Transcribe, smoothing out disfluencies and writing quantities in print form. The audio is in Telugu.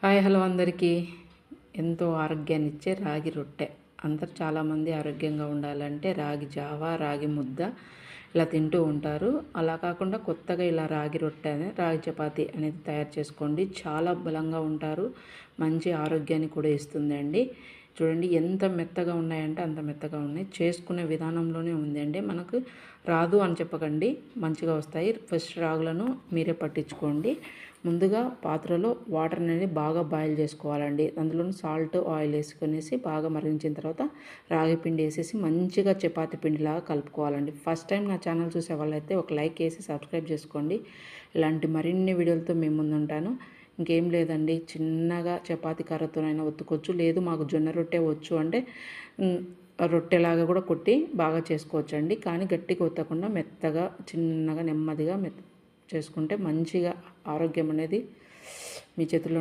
హాయ్ హలో అందరికీ. ఎంతో ఆరోగ్యాన్ని ఇచ్చే రాగి రొట్టె. అందరు చాలామంది ఆరోగ్యంగా ఉండాలంటే రాగి జావా, రాగి ముద్ద ఇలా తింటూ ఉంటారు. అలా కాకుండా కొత్తగా ఇలా రాగి రొట్టె రాగి చపాతీ అనేది తయారు చేసుకోండి. చాలా బలంగా ఉంటారు. మంచి ఆరోగ్యాన్ని కూడా ఇస్తుందండి. చూడండి ఎంత మెత్తగా ఉన్నాయంటే అంత మెత్తగా ఉన్నాయి. చేసుకునే విధానంలోనే ఉందండి. మనకు రాదు అని చెప్పకండి, మంచిగా వస్తాయి. ఫస్ట్ రాగులను మీరే పట్టించుకోండి. ముందుగా పాత్రలో వాటర్ అనేది బాగా బాయిల్ చేసుకోవాలండి. అందులో సాల్ట్, ఆయిల్ వేసుకునేసి బాగా మరిగించిన తర్వాత రాగి పిండి వేసేసి మంచిగా చపాతీ పిండిలాగా కలుపుకోవాలండి. ఫస్ట్ టైం నా ఛానల్ చూసే వాళ్ళైతే ఒక లైక్ వేసి సబ్స్క్రైబ్ చేసుకోండి. ఇలాంటి మరిన్ని వీడియోలతో మేము ముందుంటాను. ఇంకేం లేదండి, చిన్నగా చపాతీ కర్రతోనైనా ఒత్తుకోవచ్చు. లేదు మాకు జొన్న రొట్టె వచ్చు అంటే రొట్టెలాగా కూడా కొట్టి బాగా చేసుకోవచ్చు అండి. కానీ గట్టిగా ఒత్తకుండా మెత్తగా చిన్నగా నెమ్మదిగా చేసుకుంటే మంచిగా ఆరోగ్యం అనేది మీ చేతుల్లోనే